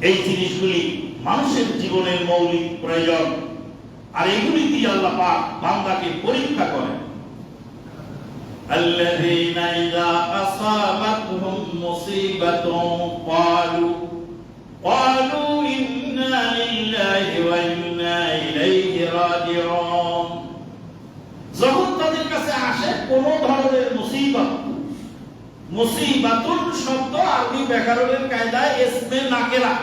এই জিনিসগুলি মানুষের জীবনের মৌলিক প্রয়োজন, আর এগুলি দিয়ে আল্লাহ পাক বান্দাকে পরীক্ষা করেন। আল্লাযীনা ইযা আসাবাতহুম মুসিবাতুন ক্বালু ইন্না লিল্লাহি ওয়া ইন্না ইলাইহি রাজিউন। যখন তাদের কাছে আসে কোন ধরনের মুসিবত, মুসিবাতুন শব্দ আরবি ব্যাকরণের কায়দায় ইসমে নাকেরা।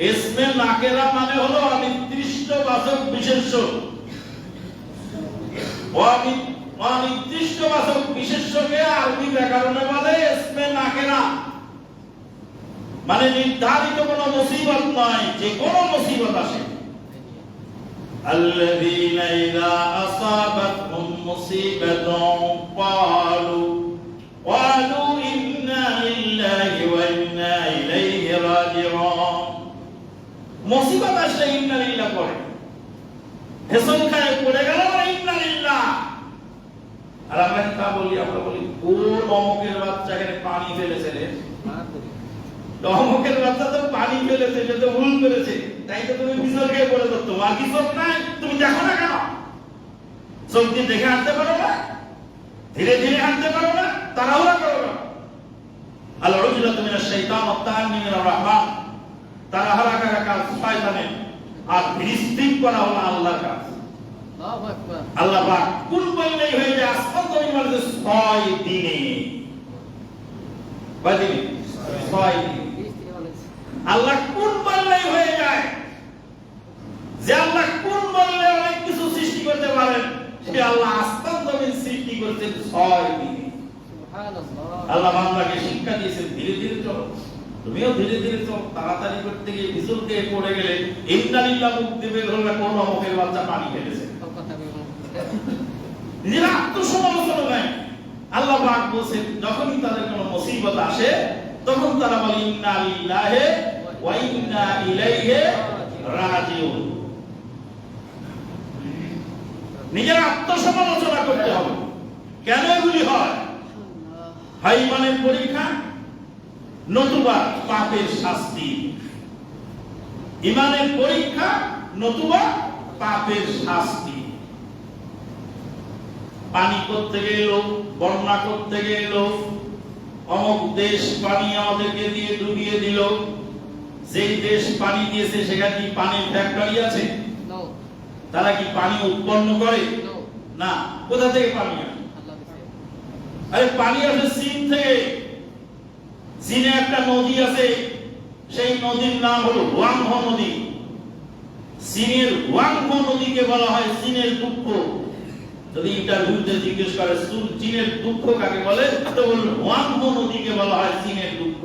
ইসমে নাকেরা মানে হলো অনির্দিষ্টবাচক বিশেষ্য। অনির্দিষ্টবাচক বিশেষ্যকে আরবি ব্যাকরণে বলে ইসমে নাকেরা, মানে নির্ধারিত কোনো মুসিবত নয়, যে কোনো মুসিবত আসে। আল্লাযীনা ইযা আসাবাতহুম মুসিবাতুন ক্বালু ইন্না লিল্লাহি ওয়া ইন্না ইলাইহি রাজিউন। মুসিবত আসলে ইন্না লিল্লাহ পড়ে, হেসন খায় পড়ে গেল ইন্না লিল্লাহ। আর আমরা তা বলি, আমরা বলি কোন অমুকের বাচ্চাকে পানি ফেলেছে রে, অমুকের বাচ্চা তো পানি ফেলেছে, সে তো ভুল করেছে, তাই তো তুমি বিসর খেয়ে পড়ে তো, তোমার কি চোখ নাই? তুমি দেখো না কেন? চোখ দিয়ে দেখে আনতে পারো না? ধীরে ধীরে আনতে পারো না? তাড়াহুড়া করো না। আল উজলাতু মিনাশ শাইতান ওয়া তাআন্নি মিনার রাহমান। তাড়াহুড়া করা কাজ শয়তানের, আর ধীরস্থির করা হলো আল্লাহর কাজ। আল্লাহু আকবার। আল্লাহ পাক কোন বললেই হয়ে যায় আসমান জমিন বলতে 6 দিনে। কয় দিনে? 6 দিনে। আল্লাহ কোন বললেই হয়ে যায়। যে আল্লাহ কোন বললে অনেক কিছু সৃষ্টি করতে পারেন, সে আল্লাহ আসমান জমিন সৃষ্টি করেছেন 6 দিনে। সুবহানাল্লাহ। আল্লাহ বান্দাকে শিক্ষা দিয়েছেন ধীরে ধীরে চলো। তুমিও ধীরে ধীরে চলো। তাড়াতাড়ি করতে গিয়ে বিচলতে পড়ে গেলে ইন্না লিল্লাহ মুখ দেবে ধরলে কোন অমুকের বাচ্চা পানি ফেলেছে। নিজের আত্মসমালোচনা নাই। আল্লাহ পাক বলেন যখনই তাদের কোনো মুসিবত আসে তখন তারা বলে ইন্না লিল্লাহি ওয়া ইন্না ইলাইহি রাজিউন। নিজের আত্মসমালোচনা করতে হবে। কেন এগুলি হয়? হয় ইমানের পরীক্ষা, নতুবা পাপের শাস্তি। ইমানের পরীক্ষা, নতুবা পাপের শাস্তি। পানি করতে গেল, বন্যা করতে গেল, অমুক দেশ পানি আমাদেরকে দিয়ে ডুবিয়ে দিল। যেই দেশ পানি দিয়েছে সেখানে কি পানির ফ্যাক্টরি আছে? তারা কি পানি উৎপন্ন করে? না। কোথা থেকে পানি আসে? আরে পানি আসে চীন থেকে। চীনে একটা নদী আছে, সেই নদীর নাম হলো হুয়াংহো নদী। চীনের হুয়াংহো নদীকে বলা হয় চীনের দুঃখ। যদি ইন্টারভিউতে জিজ্ঞেস করে চীনের দুঃখ কাকে বলে, তো বলল হুয়াংহো নদীকে বলা হয় চীনের দুঃখ।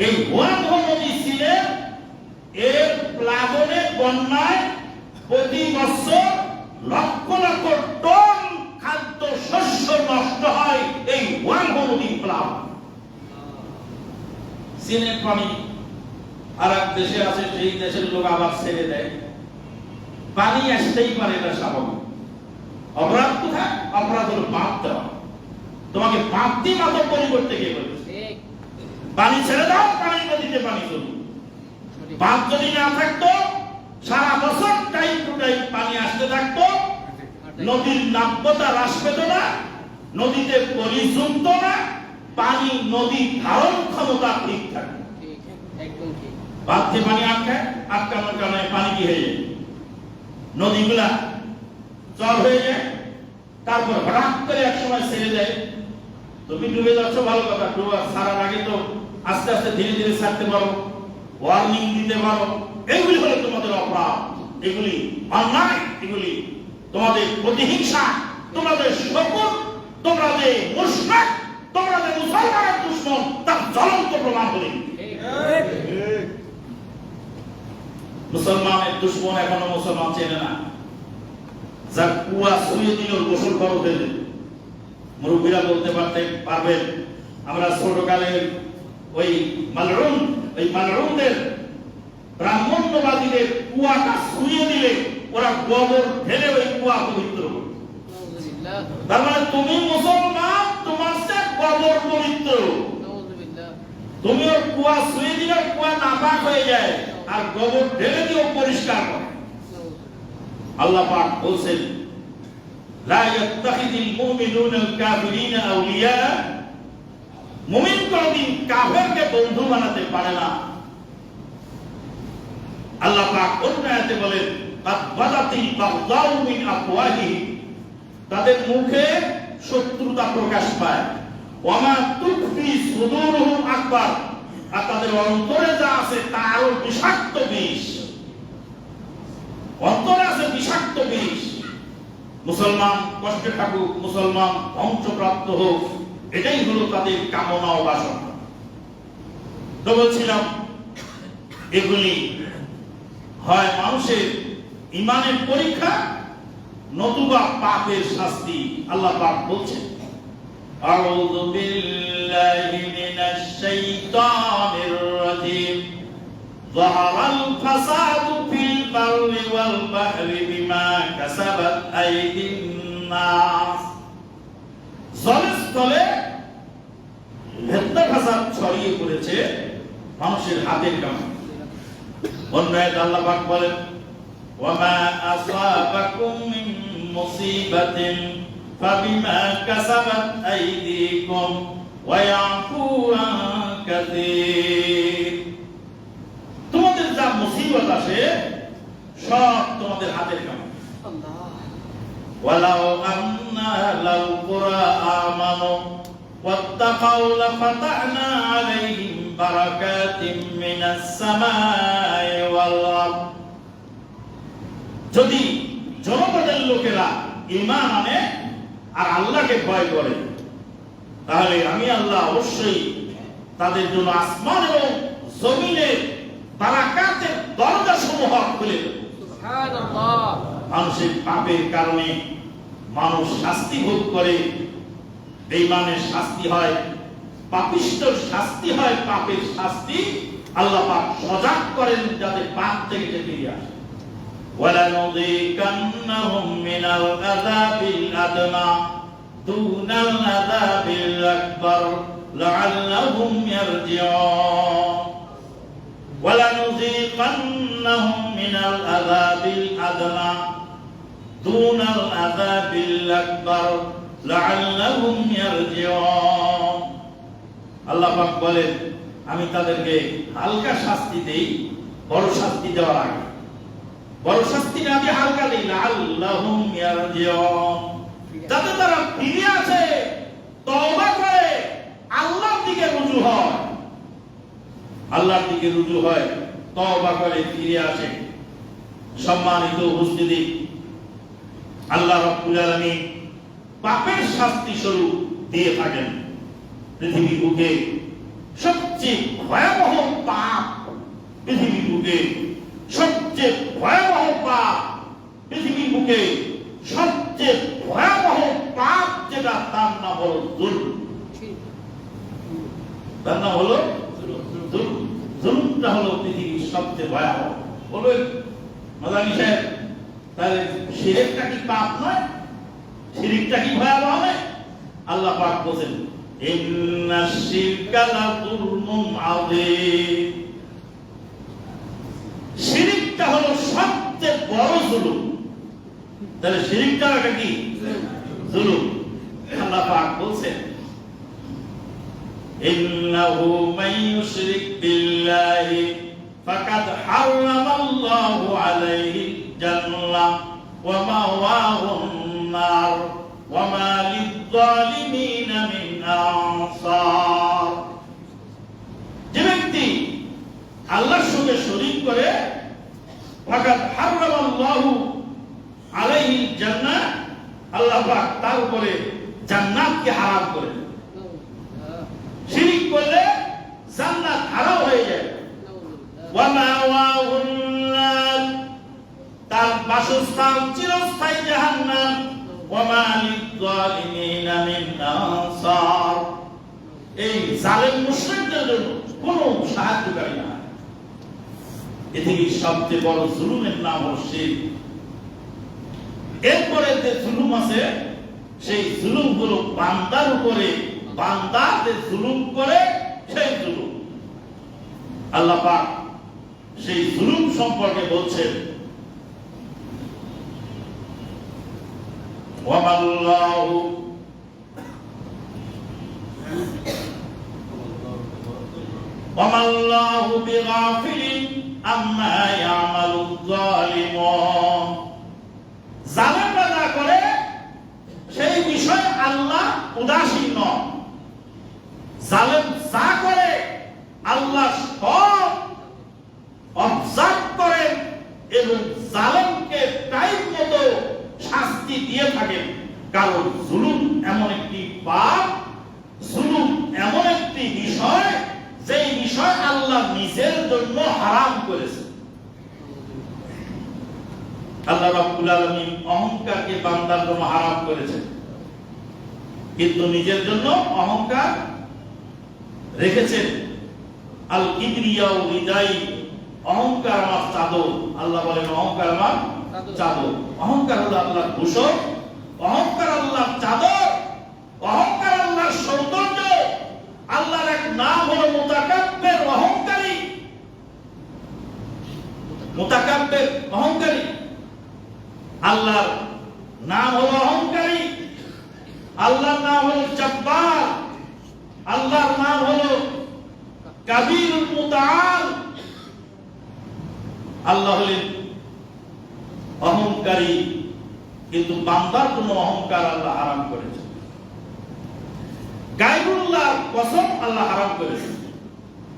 এই হুয়াংহো নদী চীনের, এর প্লাবনে, বন্যায় প্রতি বছর লক্ষ লক্ষ টন খাদ্য শস্য নষ্ট হয় এই হুয়াংহো নদীর প্লাবন। চীনের পানি আর এক দেশে আছে, সেই দেশের লোক আবার ছেড়ে দেয়। পানি আসতেই পারে, এটা স্বাভাবিক। অপরাধ কোথায়? অপরাধ হলো বাঁধ দেওয়া। তোমাকে বাঁধ দিয়ে মাতব করতে গিয়ে বলেছে পানি ছেড়ে দাও, পানি নদীতে পানি চলবে। বাঁধ যদি না থাকতো সারা বছর টাইম টু টাইম পানি আসতে থাকতো, নদীর নাব্যতা হ্রাস পেত না, নদীতে পলি জমত না, পানি নদীর ধারণ ক্ষমতা ঠিক থাকে। বাঁধ দিয়ে পানি আটকানোর কারণে পানি কি হয়ে যায়? নদীগুলা জল হয়ে যায়। তারপর হঠাৎ করে এক সময় ছেড়ে দেয়। তুমি ডুবে যাচ্ছ, ভালো কথা, ডুবা ছাড়ার আগে তো আস্তে আস্তে ধীরে ধীরে ছাড়তে পারো, ওয়ার্নিং দিতে পারো। এগুলি হলো তোমাদের অপরাধ, এগুলি অন্যায়, এগুলি তোমাদের প্রতিহিংসা, তোমাদের শকুন, তোমরা যে মুশরিক, তোমরা যে মুসলমানের দুশমন, তার জ্বলন্ত প্রমাণ হলে মুসলমানের দুশমন এখনো মুসলমান চেনে না। যার কুয়া ছুঁয়ে দিল গোসল করো দেবে। মুরব্বীরা বলতে পারবেন, আমরা ছোটকালে ওই মালউনদের ব্রাহ্মণ্যবাদীদের কুয়াটা ছুঁয়ে দিলে ওরা গোবর ঢেলে ওই কুয়া পবিত্র। তার মানে তুমি মুসলমান, তোমার সে গোবর পবিত্র। তুমি ওর কুয়া ছুঁয়ে দিলে কুয়া নাপাক হয়ে যায়, আর গোবর ঢেলে দিও পরিষ্কার করে। আল্লাহ পাক বলছেন লা ইয়াত্তাখিযুল মুমিনুনাল কাফিরিনা আউলিয়া, মুমিন কোনদিন কাফেরকে বন্ধু বানাতে পারে না। আল্লাহ পাক অন্য আয়াতে বলেন কাদ বাদাতিল বাগদাউ মিন আফওয়াহিহিম, তাদের মুখে শত্রুতা প্রকাশ পায়। ওয়ামা তুখফি সুদুরুহুম আকবার, আর তাদের অন্তরে যা আছে তা আরো বিষাক্ত বিষ। অন্তরে আছে বিষাক্ত বিষ। মুসলমান কষ্টে থাকুক, মুসলমান ধ্বংসপ্রাপ্ত হোক, এটাই হলো তাদের কামনা ও বাসনা। তো বলছিলাম এগুলি হয় মানুষের ঈমানের পরীক্ষা, নতুবা পাপের শাস্তি। আল্লাহ পাক বলছেন আউযু বিল্লাহি মিনাশ শাইতানির রাজীম যাহারাল ফাসাদু ফিল বাররি ওয়াল বাহরি বিমা কাসাবাত আইদিন নাস, জলস্থলে ফিতনা ফাসাদ ছড়িয়ে পড়েছে মানুষের হাতের কামাই। অন্য আয়াতে আল্লাহ পাক বলেন ওয়ামা আসাবাকুম মিন মুসিবাতিন ফাবিমা কাসাবাত আইদিকুম ওয়া ইয়াফু আন কাসীর, তোমাদের যা মুসিবত আসে সব তোমাদের হাতের কামাই। ওয়ালাউ আন্না লাল কুরা আমানু ওয়াত্তাকাউ লাফাতাহনা আলাইহিম বারাকাতিম মিনাস সামাই ওয়াল আরদ, যদি জনপদের লোকেরা ঈমান আনে আর আল্লাহকে ভয় করে, তাহলে আমি আল্লাহ অবশ্যই তাদের জন্য আসমান এবং জমিনের বারাকাতের দরজা সমূহ খুলে দেব। সুবহানাল্লাহ। মানুষের পাপের কারণে মানুষ শাস্তি ভোগ করে, বেঈমানের শাস্তি হয়, পাপিষ্ঠর শাস্তি হয়, পাপের শাস্তি আল্লাহ পাক সজাগ করেন যাতে পাপ থেকে ফিরে আসে। وَلَنُذِيقَنَّهُم مِّنَ الْعَذَابِ الْأَدْنَىٰ دُونَ الْعَذَابِ الْأَكْبَرِ لَعَلَّهُمْ يَرْجِعُونَ وَلَنُذِيقَنَّهُم مِّنَ الْعَذَابِ الْأَدْنَىٰ دُونَ الْعَذَابِ الْأَكْبَرِ لَعَلَّهُمْ يَرْجِعُونَ। আল্লাহ পাক বলেন আমি তাদেরকে হালকা শাস্তি দেই বড় শাস্তি দেওয়ার আগে, বড় শাস্তি না দিয়ে হালকা দেই, লাআল্লাহুম ইয়ারজিউন, যাতে তারা ফিরে আসে, তওবা করে আল্লাহর দিকে রুজু হয়, আল্লাহর দিকে রুজু হয়, তওবা করে ফিরে আসে। সম্মানিত উপস্থিতি, আল্লাহ রাব্বুল আলামিন পাপের শাস্তি স্বরূপ দিয়ে থাকেন। পৃথিবীর বুকে সবচেয়ে ভয়াবহ পাপ, পৃথিবীর বুকে সবচেয়ে ভয়াবহ পাপ, পৃথিবীর বুকে সবচেয়ে ভয়াবহ পাপ যেটা তার নাম হলো জুলম। তার নাম হলো জুলম। জুলমটা হলো পৃথিবীর সবচেয়ে ভয়াবহ। বলবেন মাদানী সাহেব তাহলে শিরকটা কি পাপ নয়? শিরকটা কি ভয়াবহ নয়? আল্লাহ পাক বলেন ইন্নাশ শিরকা লাযুলমুন আযীম, শিরকটা হলো সবচেয়ে বড় জুলুম। তাহলে শিরকটা কি? জুলুম। আল্লাহ পাক বলেন ইন্নাহু মান ইউশরিক বিল্লাহি ফাকাদ হারামাল্লাহু আলাইহি জান্নাহ ওয়া মাওয়াহুন নার ওয়া মা লিয-যালিমিনা মিন আনসার। যে ব্যক্তি আল্লাহর সঙ্গে শরীক করে ফাকাদ হারামাল্লাহু আলাইহি জান্নাহ, আল্লাহ পাক তার উপরে জান্নাতকে হারাম করে দেন। শিরক করলে জান্নাত হারাম হয়ে যায়। ওয়া মাওয়াহুন নার, তার বাসস্থান চিরস্থায়ী জাহান্নাম। ওয়া মা লিয-যালিমিনা মিন আনসার, এই জালেম মুশরিকদের জন্য কোনো সাহায্যকারী না। পৃথিবীর সবচেয়ে বড় জুলুমের নাম হলো শিরক। এরপরে যে জুলুম আছে সেই জুলুম গুলো বান্দার উপরে, বান্দা যে জুলুম করে সেই জুলুম। আল্লাহ পাক সেই জুলুম সম্পর্কে বলছেন, ওয়ামাল্লাহু ওয়ামাল্লাহু বিগাফিলিন আম্মা ইয়ামালুয যালিমুন। জালেমরা যা করে সেই বিষয়ে আল্লাহ উদাসীন নন। জালেম যা করে আল্লাহ সব অবজার্ভ করেন এবং জালেমকে টাইম মতো শাস্তি দিয়ে থাকেন। কারণ জুলুম এমন একটি পাপ, জুলুম এমন একটি বিষয় যেই বিষয় আল্লাহ নিজের জন্য হারাম করেছে। আল্লাহ রাব্বুল আলামিন অহংকারকে বান্দার জন্য হারাম করেছেন, কিন্তু নিজের জন্য অহংকার রেখেছেন। আল কিবরিয়াউ রিদাই, অহংকার আমার চাদর। আল্লাহ বলেন অহংকার আমার চাদর। অহংকার হলো আল্লাহর ভূষণ, অহংকার আল্লাহর চাদর, অহংকার আল্লাহর সৌন্দর্য। আল্লাহর এক নাম হলো মুতাকাব্বির, অহংকারী। মুতাকাব্বির অহংকারী, আল্লাহর নাম হলো অহংকারী। আল্লাহর নাম হলো জব্বার, আল্লাহর নাম হলো কাবীরুল মুতাআল। আল্লাহ হলেন অহংকারী, কিন্তু বান্দার কোনো অহংকার আল্লাহ হারাম করেছেন। গায়রুল্লাহর কসম আল্লাহ হারাম করেছেন,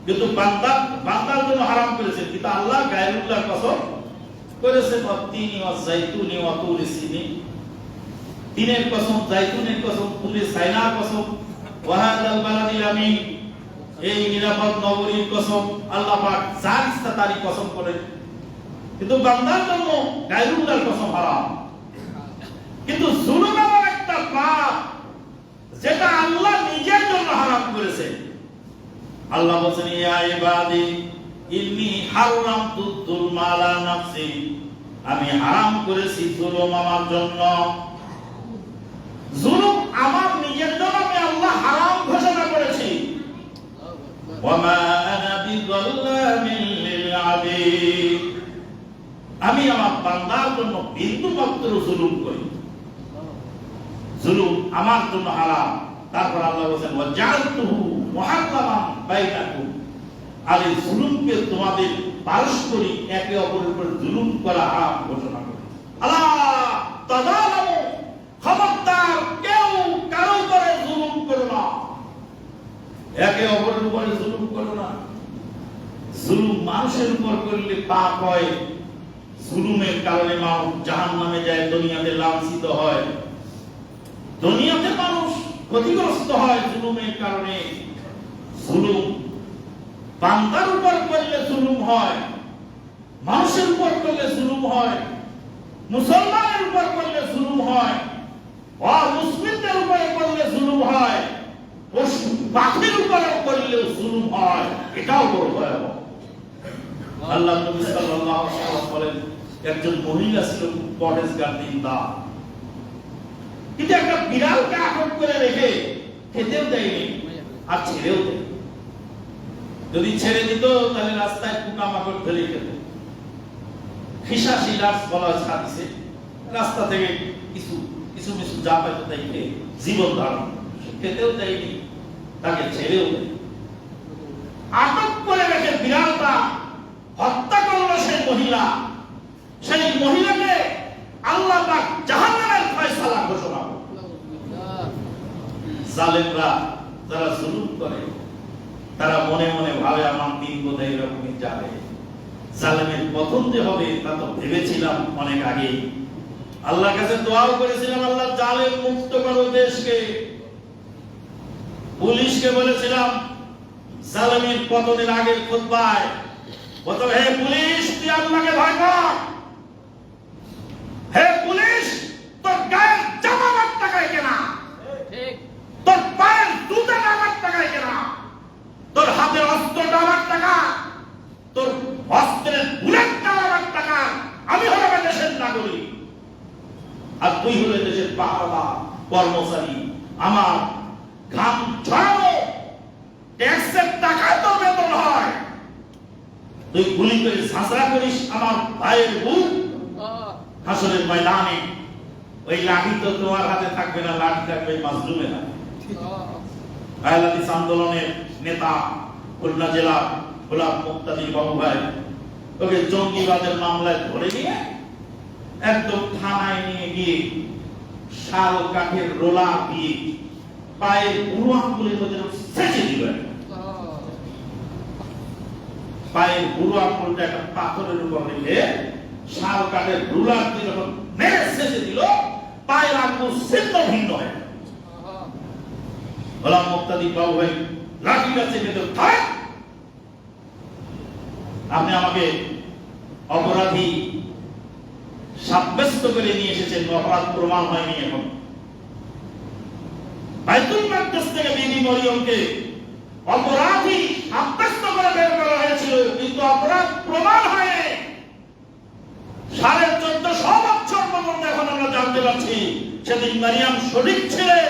কিন্তু বান্দার জন্য হারাম করেছেন। কিন্তু আল্লাহ গায়রুল্লাহর কসম করেছেন, তিনি ওয়া যাইতুনি ওয়া তুরি সিনিন। তিনের কসম, যাইতুনের কসম, তুরি সাইনার কসম, ওয়া হাযাল বালাদিল আমিন, এই নিরাপদ নগরীর কসম। আল্লাহ পাক যার ইচ্ছা তারই কসম করেন, কিন্তু বান্দার জন্য গায়রুল্লাহর কসম হারাম। কিন্তু জুলুম এমন একটা পাপ যেটা আল্লাহ নিজের জন্য হারাম করেছে। আল্লাহ বলেন, ইয়া ইবাদি ইন্নী হারামতু যুলমা আলা নাফসি, আমি হারাম করেছি জুলুম আমার জন্য। জুলুম আমার নিজের জন্য আমি আল্লাহ হারাম ঘোষণা করেছি। ওয়া মা আনা বিযাল্লামিন লিল আবিদ, আমি আমার বান্দার জন্য বিন্দু মাত্র জুলুম করি। জুলুম আমার জন্য হারাম। তারপর আল্লাহ বলেন, ওয়া জাআলতুহু মুহাররামান বাইনাকুম, আর এই জুলুমকে তোমাদের পারস্পরিক একে অপরের উপর জুলুম করা হারাম ঘোষণা করি। আল্লাহ তাযালামু, খবরদার কেউ কারো উপরে জুলুম করো না, একে অপরের উপরে জুলুম করো না। জুলুম মানুষের উপর করলে পাপ হয়। জুলুমের কারণে মানুষ জাহান্নামে যায়, দুনিয়াতে লাঞ্ছিত হয়, দুনিয়াতে মানুষ ক্ষতিগ্রস্ত হয় জুলুমের কারণে। জুলুম বান্দার উপর করলে জুলুম হয়, মানুষের উপর করলে জুলুম হয়, মুসলমানের উপর করলে জুলুম হয়, অমুসলিমদের উপরে করলে জুলুম হয়, পশু পাখির উপরে করলেও জুলুম হয়। এটাও বড় ভয়াবহ। আল্লাহ নবী সাল্লাল্লাহু আলাইহি ওয়াসাল্লাম বলেন, একজন মহিলা ছিল খুব পরহেজগার দিনদার, কিন্তু একটা বিড়ালকে আটক করে রেখে খেতেও দেয়নি আর ছেড়েও দেয়। যদি ছেড়ে দিত তাহলে রাস্তায় পোকামাকড় ফেলে খেত। খিসা শিলাস বলা হয়েছে হাদিসে, রাস্তা থেকে কিছু কিছু কিছু যা পাইত তাই খেয়ে জীবন ধারণ। খেতেও দেয়নি, তাকে ছেড়েও দেয়। আটক করে রেখে বিড়ালটা হত্যা করলো সেই মহিলা। সেই মহিলাকে আল্লাহ পাক জাহান্নামের ফয়সালা ঘোষণা করলেন। জালেমরা যারা জুলুম করে তারা মনে মনে ভাবে আমার দিন বোধহয় এরকমই যাবে। জালেমের পতন যে হবে তা তো ভেবেছিলাম অনেক আগে। আল্লাহর কাছে দোয়াও করেছিলাম, আল্লাহ জালেম মুক্ত করো দেশকে। পুলিশকে বলেছিলাম জালেমের পতনের আগের খুতবায়, বলতো হে পুলিশ তুই আল্লাহকে ভয় কর। হে পুলিশ তোর গায়ের জামা আমার টাকায় কেনা, ঠিক তোর পায়ের জুতাটা আমার টাকায় কেনা, তোর হাতের অস্ত্রটা আমার টাকা, তোর অস্ত্রের বুলেটটা আমার টাকা। আমি হলাম দেশের নাগরিক আর তুই হলে দেশের পাহারাদার কর্মচারী। আমার ঘাম ঝরানো ট্যাক্সের টাকায় তোর বেতন হয়, তুই গুলি করে ঝাঁঝরা করিস আমার ভাইয়ের বুক, হাসরের ময়দানে ওই লাঠি তো তোমার হাতে থাকবে না, লাঠি থাকবে মাজলুমের হাতে। আহলে হাদিস আন্দোলনের নেতা খুলনা জেলা গোলাম মুক্তাদির বাবু ভাই, ওকে জঙ্গিবাদের মামলায় ধরে নিয়ে একদম থানায় নিয়ে গিয়ে শাল কাঠের রোলা দিয়ে পায়ের বুড়ো আঙ্গুলের মধ্যে সেঁচে দিল। পায়ের বুড়ো আঙ্গুলটা একটা পাথরের উপর রেখে শাল কাঠের রোলার দিয়ে যখন মেরে সেঁচে দিল, পায়ের আঙ্গুল ছিন্ন ভিন্ন হয়ে গেল। গোলাম মুক্তাদির বাবু ভাই লাঠিটা চেপে দিল, থাক, আপনি আমাকে অপরাধী সাব্যস্ত করে নিয়ে এসেছেন, অপরাধ প্রমাণ হয়নি এখন। বাইতুল মাকদাস থেকে বিবি মরিয়মকে অপরাধী সাব্যস্ত করে বের করা হয়েছিল, কিন্তু অপরাধ প্রমাণ হয়নি। 1450 বছর পর্যন্ত এখন আমরা জানতে পারছি সেদিন মারিয়াম সঠিক ছিলেন,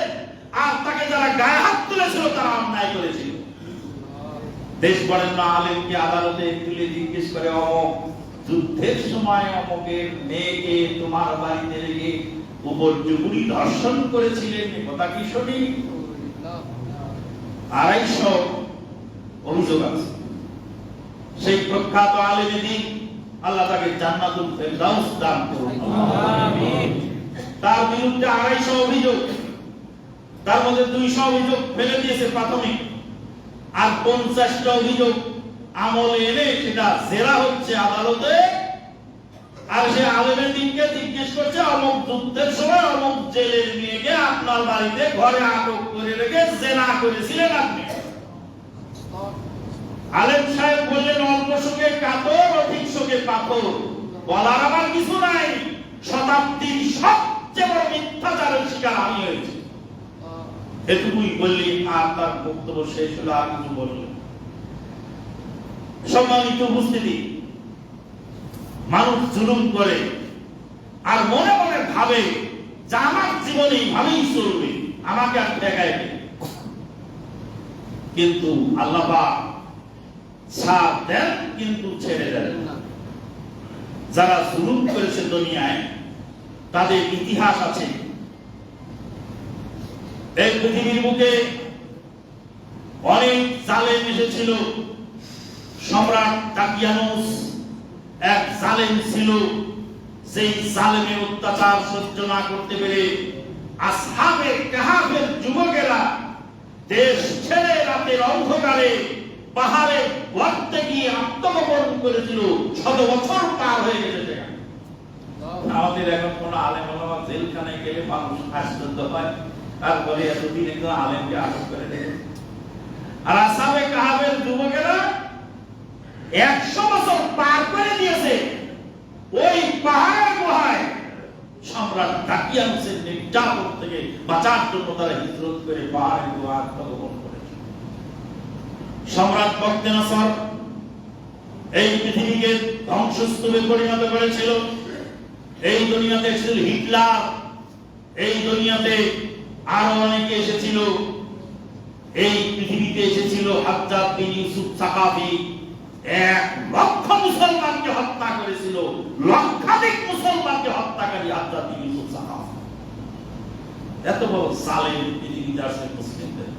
আর তাকে যারা গায়ে হাত তুলেছিল তারা অন্যায় করেছিল। দেশ বরেণ্য আলেমকে আদালতে তুলে জিজ্ঞেস করে, অমুক যুদ্ধের সময় অমুকের মেয়েকে তোমার বাড়িতে রেখে উপর্যুপুরি ধর্ষণ করেছিলেন, কথা কি সঠিক? 250 অভিযোগ আছে। সেই প্রখ্যাত আলেমে দ্বীন, আল্লাহ তাকে জান্নাতুল ফেরদাউস দান করুন, আমিন। তার বিরুদ্ধে 250 অভিযোগ, তার মধ্যে 200 অভিযোগ ফেলে দিয়েছে প্রাথমিক, আর 50টা অভিযোগ আমলে এনে সেটা জেরা হচ্ছে আদালতে। আর সে আলেমের দিনকে জিজ্ঞেস করছে, অমুক যুদ্ধের সময় অমুক জেলের মেয়েকে আপনার বাড়িতে ঘরে আটক করে রেখে জেনা করেছিলেন আপনি। আলেম সাহেব বললেন, অল্প শোকে কাতর, অধিক শোকে পাথর। বলার আমার কিছু নাই, শতাব্দীর সবচেয়ে বড় মিথ্যাচারের শিকার আমি হয়েছি। এটুকুই বললি, আর তার বক্তব্য শেষ হলো, আর কিছু বললেন। সম্মানিত উপস্থিতি, মানুষ জুলুম করে আর মনে মনে ভাবে যে আমার জীবনে এইভাবেই চলবে, আমাকে আর ঠেকায় কে? কিন্তু আল্লাহ পাক ছাড় দেন, কিন্তু ছেড়ে দেন না। যারা জুলুম করেছে দুনিয়ায়, তাদের ইতিহাস আছে। এই পৃথিবীর বুকে অনেক জালেম এসেছিল। সম্রাট দাকিয়ানুস এক জালেম ছিল। সেই জালেমের অত্যাচার সহ্য না করতে পেরে আসহাবে কাহাফের যুবকেরা দেশ ছেড়ে রাতের অন্ধকারে পাহাড়ে গর্তে গিয়ে আত্মগোপন করেছিল। 100 বছর পার হয়ে গেছে। আমাদের এখন কোন আলেম ওলামা জেলখানায় গেলে মানুষ আশ্চর্য হয়, আর বলে এতদিন একজন আলেমকে আটক করে দেয়। আর আসহাবে কাহাফের যুবকেরা 100 বছর পার করে দিয়েছে। ওই পাহাড়ের গুহায় সম্রাট দাকিয়ানুসের নির্যাতন থেকে বাঁচার জন্য তারা হিজরত করে পাহাড়ের গুহা আত্মগোপন করেছে। সম্রাট বখতিয়ার এই পৃথিবীকে ধ্বংসস্তূপে পরিণত করেছিল। এই দুনিয়াতে এসেছিল হিটলার, এই দুনিয়াতে আরো অনেকে এসেছিল। এই পৃথিবীতে এসেছিল হাজ্জাজ বিন ইউসুফ সাকাফি, 1 লক্ষ মুসলমানকে হত্যা করেছিল। লক্ষাধিক মুসলমানকে হত্যাকারী হাজ্জাজ বিন ইউসুফ সাকাফি। এত বড় জালেম পৃথিবীতে আসে মুসলিমদের।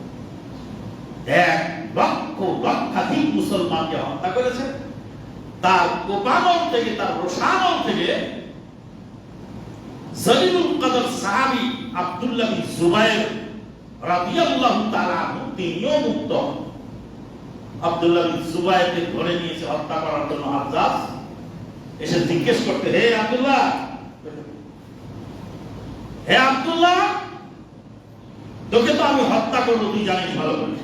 1 লক্ষ লক্ষাধিক মুসলমানকে হত্যা করেছে। তার কোপানল থেকে, তার রোশানল থেকে জলিলুল কদর সাহাবী আব্দুল্লাহ বিন জুবায়ের রাদিয়াল্লাহু তাআলা তিনিও মুক্ত। আব্দুল্লাহ বিন জুবায়েরকে ধরে নিয়েছে হত্যা করার জন্য হাজ্জাজ। এসে জিজ্ঞেস করতে, হে আব্দুল্লাহ, হে আব্দুল্লাহ, তোকে তো আমি হত্যা করবো, তুই জানিস ভালো করে,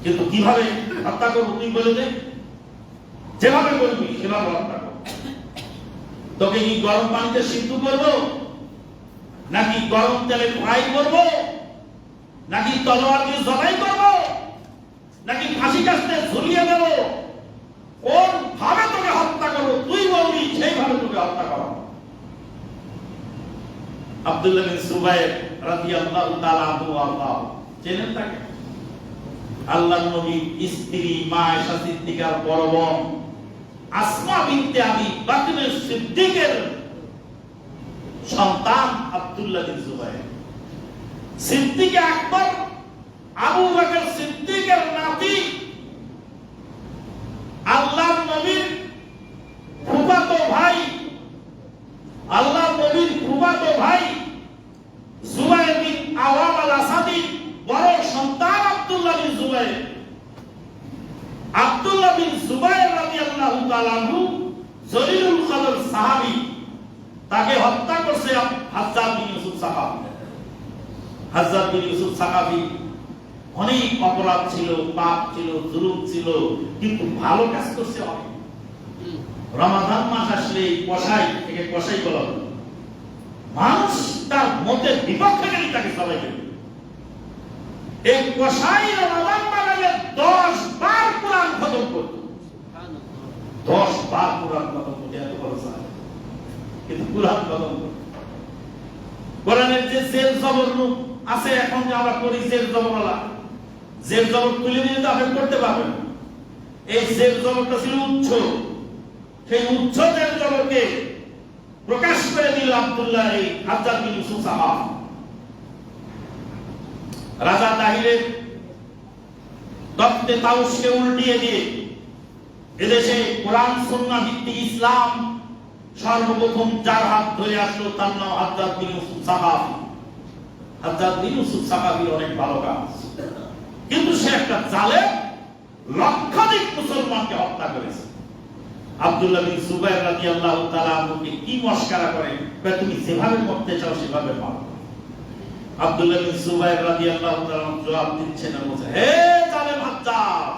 কিন্তু কিভাবে হত্যা করবো তুই বলে দে। যেভাবে করবি সেভাবে হত্যা করবো। তোকে কি গরম পানিতে সিদ্ধ করবো, নাকি গরম তেলে ফ্রাই করবো, নাকি তলোয়ার দিয়ে জবাই করবো, নাকি ফাঁসি কাস্তে ঝুলিয়ে দেবো? কোন ভাবে তোকে হত্যা করবো তুই বলবি, সেইভাবে তোকে হত্যা করবো। আব্দুল্লাহ বিন জুবায়ের রাদিয়াল্লাহু তাআলা আনহু চেনেন তাকে? আল্লাহর নবীর স্ত্রী মা আয়েশা সিদ্দিকার বড় বোন আসমা বিনতে আবি বকর সিদ্দিকের সন্তান আব্দুল্লাহ বিন জুবাইর। সিদ্দিক আকবর আবু বকর সিদ্দিকের নাতি আল্লাহর নবীর ফুফাতো ভাই, আল্লাহর নবীর ফুফাতো ভাই জুবাইর বিন আওয়াম আল আসাদি বড় সন্তান আব্দুল্লাহ বিন জুবাইর। আব্দুল্লাহ বিন জুবাইর রাদিয়াল্লাহু তাআলা আনহু জলিলুল কদর সাহাবী, তাকে হত্যা করছে হাজ্জাজ বিন ইউসুফ সাকাফি। হাজ্জাজ বিন ইউসুফ সাকাফি অনেক অপরাধ ছিল, পাপ ছিল, জুলুম ছিল, কিন্তু ভালো কাজ করছে অনেক। রমাদান মাস আসলে কসাই থেকে কসাই বলা হলো, মানুষ তার মতের বিপক্ষে গেলে তাকে সবাই দেবে। এই কসাই রমাদান মাসে 10 বার কোরআন খতম করত, 10 বার কোরআন খতম করতে এত বড় সাহেব, কিন্তু কোরআন খতম করত। কোরআনের যে জেল জবর আছে এখন যে আমরা করি জেল জবরওয়ালা, জেল জবর তুলে নিয়ে তো আপনি করতে পারবেন। এই জেল জবরটা ছিল উচ্চ, সেই উচ্চ জেল জবরকে প্রকাশ করে দিল আব্দুল্লাহ এই হাজ্জাজ বিন ইউসুফ সাকাফি। রাজা তাহিরের তখতে তাউসকে উল্টিয়ে দিয়ে এদেশে কোরআন সুন্নাহ ভিত্তিক ইসলাম সর্বপ্রথম যার হাত ধরে আসলো তার নাম হাজ্জাজ বিন ইউসুফ সাকাফি। হাজ্জাজ বিন ইউসুফ সাকাফির অনেক ভালো কাজ, কিন্তু সে একটা জালেম, লক্ষাধিক মুসলমানকে হত্যা করেছে। আব্দুল্লাহ বিন জুবাইর রাদিয়াল্লাহু তাআলা আনহুকে কি মস্করা করে, তুমি যেভাবে মরতে চাও সেভাবে মারো। আব্দুল্লাহ বিন জুবাইর রাদিয়াল্লাহু তাআলা জবাব দিচ্ছেন, বলছে, হে জালেম হাজ্জাজ,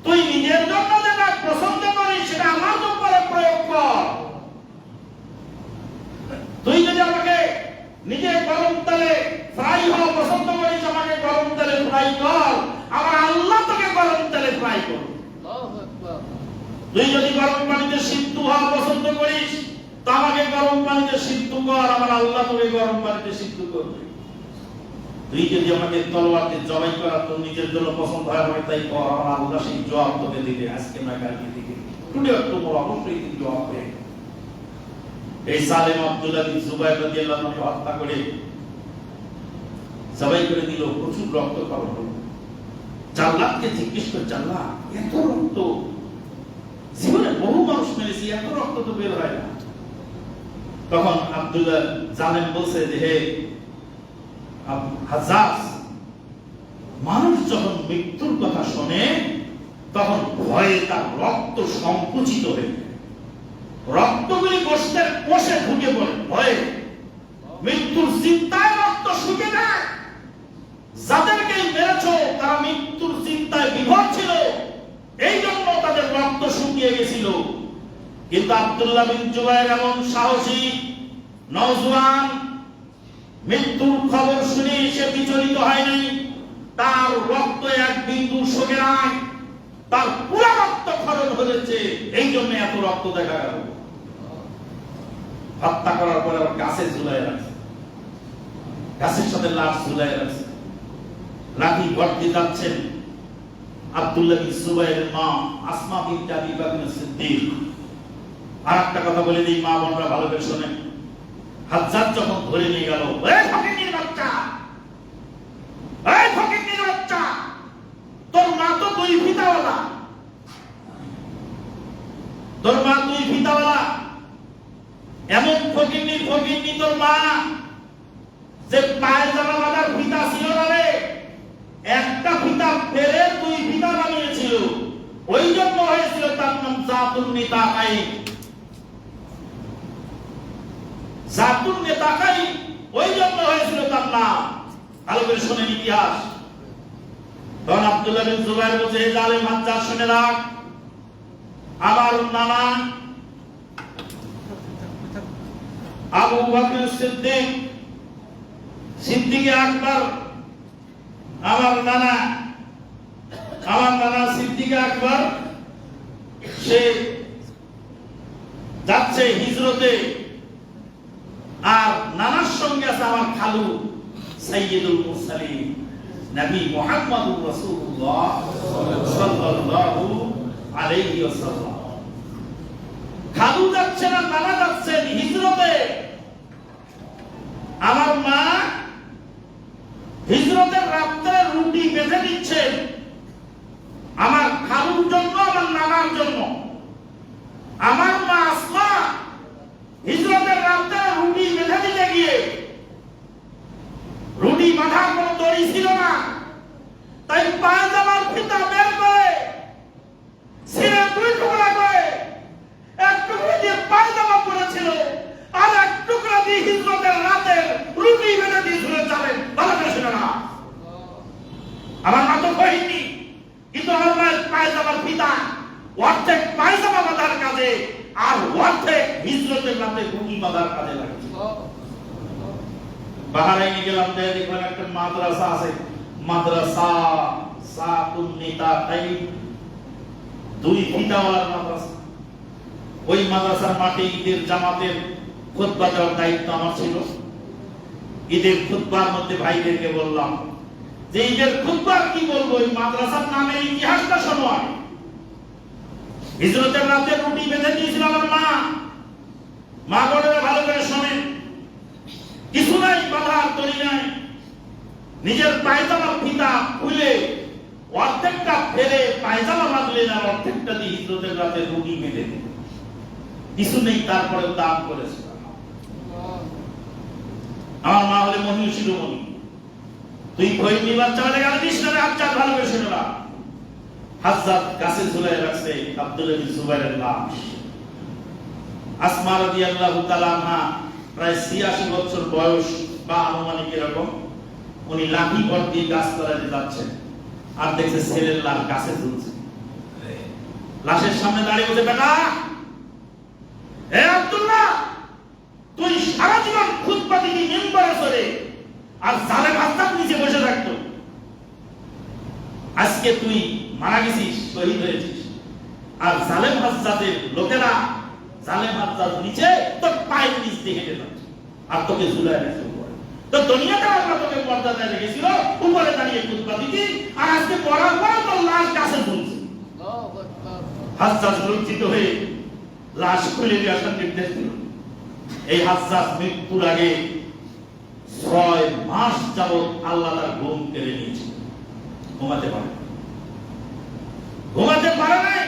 তুই নিজের জন্য যেটা পছন্দ করিস সেটা আমার উপরে প্রয়োগ কর। তুই যদি আমাকে নিজে গরম তেলে ফ্রাই হওয়া পছন্দ করিস, আমাকে গরম তেলে ফ্রাই কর, আমার আল্লাহ তোকে গরম তেলে ফ্রাই করবে। তুই যদি গরম পানিতে সিদ্ধ হওয়া পছন্দ করিস, তো আমাকে গরম পানিতে সিদ্ধ কর, আমার আল্লাহ তোকে গরম পানিতে সিদ্ধ করবে। তুই যদি আমাকে তলোয়ারকে জবাই করা তোর নিজের জন্য পছন্দ হয়, আমাকে তাই কর, আমার আল্লাহ সেই জবাব তোকে দিবে, আজকে না কালকে দিবে, টুডে তোমার অবশ্যই দিন জবাব দেবে। এই সালেম আব্দুল্লাহ বিন জুবাইর রাদিয়াল্লাহু আনহু হত্যা করে জবাই করে দিল, প্রচুর রক্ত খরচ হলো। জাল্লাদকে জিজ্ঞেস করে, জাল্লাদ এত রক্ত, জীবনে বহু মানুষ মেরেছি, এত রক্ত তো বের হয় না। তখন আব্দুল্লাহ জালেম বলছে যে, হে হাজ্জাজ, মানুষ যখন মৃত্যুর কথা শোনে তখন ভয়ে তার রক্ত সংকুচিত হয়ে যায়, রক্তগুলি গোশতের কোষে ঢুকে পড়ে, ভয়ে মৃত্যুর চিন্তায় রক্ত শুকে যায়। যাদেরকে মেরেছো তারা মৃত্যুর চিন্তায় বিভোর ছিল, এই জন্য তাদের রক্ত শুকিয়ে গেছিল। কিন্তু আব্দুল্লাহ বিন জুবাইর এমন সাহসী নওজোয়ান, মৃত্যুর খবর শুনে সে বিচলিত হয় নাই, তার রক্ত এক বিন্দু শুকে নাই, তার পুরো রক্ত খরচ হয়েছে, এই জন্য এত রক্ত দেখা গেল। হত্যা করার পরে আবার গাছে ঝুলাই রাখছে, গাছের সাথে লাশ ঝুলাই রাখছে, লাঠি ভর্তি যাচ্ছেন আব্দুল্লাহ বিন জুবাইরের মা আসমা বিনতে আবি বকর সিদ্দিক। আর একটা কথা বলে দিই, মা বোনরা ভালো করে শোনেন। হাজ্জাজ যখন ধরে নিয়ে গেল, এই ফকিন্নির বাচ্চা, এই ফকিন্নির বাচ্চা, তোর মা তো 2 ফিতাওয়ালা, তোর মা 2 ফিতাওয়ালা, এমন ফকিন্নি তোর মা যে পায়ের জামা বাঁধার ফিতা ছিল না রে, একটা ফিতা ফেলে 2 ফিতা বানিয়েছিল, ওই জন্য হয়েছিল তার নাম জাতুন নিতাকাই। জাতুন নিতাকাই ওই জন্য হয়েছিল তার নাম। ভালো করে শোনেন ইতিহাস। তখন আব্দুল্লাহ বিন জুবাইর বলছে, হে জালেম হাজ্জাজ, শুনে রাখ, আমার নানা আবু বকর সিদ্দিক, সিদ্দিকে আকবর, আমার নানা সিদ্দিকে আকবর, সে যাচ্ছে হিজরতে, আর নানার সঙ্গে আছে আমার খালু সাইয়্যিদুল মুরসালিন, নবী মুহাম্মদুর রাসূলুল্লাহ সাল্লাল্লাহু আলাইহি ওয়াসাল্লাম। খালু যাচ্ছে না, নানা যাচ্ছেন হিজরতে। আমার মা হিজরতের রাত্রে রুটি বেঁধে দিচ্ছেন আমার খালুর জন্য, আমার নানার জন্য। আমার মা আসমা হিজরতের রাত্রে রুটি বেঁধে দিতে গিয়ে রুটি বাঁধার কোনো দড়ি ছিল না, তাই পায়জামার ফিতা বের করে ছিঁড়ে দুই টুকরা করে এক টুকরা দিয়ে পায়জামা পরেছিল, আর এক টুকরা দিয়ে হিজরতের রাতে রুটি বেঁধে দিয়ে ঝুলে যাবেন। ভালো করে শুনে না, আমার মা তো কহিনি, কিন্তু আমার মায়ের পায়জামার ফিতা অর্ধেক পায়জামা বাঁধার কাজে আর অর্ধেক হিজরতের রাতে রুটি বাঁধার কাজে লাগছে। বাহারাইনে গেলাম, দেখলাম একটা মাদ্রাসা আছে, মাদ্রাসা সাতুন্নিতা, তাই দুই ফিতাওয়ালার মাদ্রাসা। ওই মাদ্রাসার মাঠে ঈদের জামাতের খুতবা দেওয়ার দায়িত্ব আমার ছিল। ঈদের খুতবার মধ্যে ভাইদেরকে বললাম যে ঈদের খুতবার কি বলবো, ওই মাদ্রাসার নামে ইতিহাসটা শোনো। আমি হিজরতের রাতে রুটি বেঁধে দিয়েছিল আমার মা। মা বলে ভালো করে শোনেন, কিছু নাই বাধার তৈরি নাই, নিজের পায়জামার ফিতা খুলে অর্ধেকটা ফেলে পায়জামা বাঁধলেন আর অর্ধেকটা দিয়ে হিজরতের রাতে রুটি বেঁধে দিলেন। কিছু নেই, তারপরে দান করেছে। আমার মা হলে মহিল শিরোমণি। তুই ভয় নিবার চালে গেলে দিস না, আচ্ছা ভালো করে শুনে না। হাজ্জাত গাছে ঝুলাই রাখছে আব্দুল্লাহ বিন জুবাইরের লাশ। আসমা রাদিয়াল্লাহু তাআলা আনহা প্রায় 86 বছর বয়স বা আনুমানিক এরকম, উনি লাঠি ভর দিয়ে গাছ তলাতে যাচ্ছেন আর দেখছে ছেলের লাশ গাছে ঝুলছে। লাশের সামনে দাঁড়িয়ে বলছে, বেটা হে আব্দুল্লাহ, তুই সারা জীবন খুতবা দিবি মিম্বরে চড়ে, আর জালেম হাজ্জাত নিচে বসে থাকতো। আজকে তুই মারা গেছিস, শহীদ হয়েছিস, আর জালেম হাজ্জাতের লোকেরা জালেম হাজ্জাত নিচে তোর পায়ের নিচ দিয়ে হেঁটে যাচ্ছে আর তোকে ঝুলায় রেখেছে উপরে। তো দুনিয়াটা আমরা তোকে পর্দায় রেখেছিল, উপরে দাঁড়িয়ে খুতবা দিতি, আর আজকে পড়ার পরে তোর লাশ গাছে ঝুলছে। হাজ্জাত লজ্জিত হয়ে লাশ খুলে দিয়ে আসার নির্দেশ দিল। এই হাজ্জাত মৃত্যুর আগে 6 মাস যাবত আল্লাহ তার ঘুম কেড়ে নিয়েছে, ঘুমাতে পারে নাই।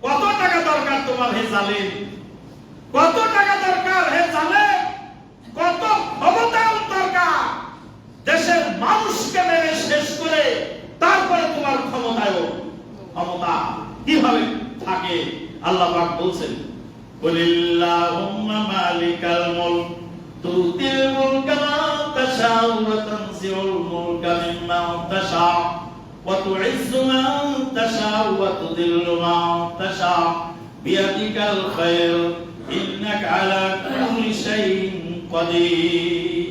কত টাকা দরকার তোমার হে জালেম, কত টাকা দরকার হে জালেম, কত ক্ষমতা দরকার দেশের মানুষকে মেরে শেষ করে তারপরে তোমার ক্ষমতা কিভাবে থাকে। আল্লাহ পাক বলছেন, কুলিল্লাহুম্মা মালিকাল মুলক তুতিল মুলকা মান তাশাউ ওয়া তানজিউল মুলকা মিম্মান তাশাউ ওয়া তুইজ্জু মান তাশাউ ওয়া তুযিল্লু মান তাশাউ বিয়াদিকাল খায়র ইন্নাকা আলা কুল্লি শাইইন কাদির।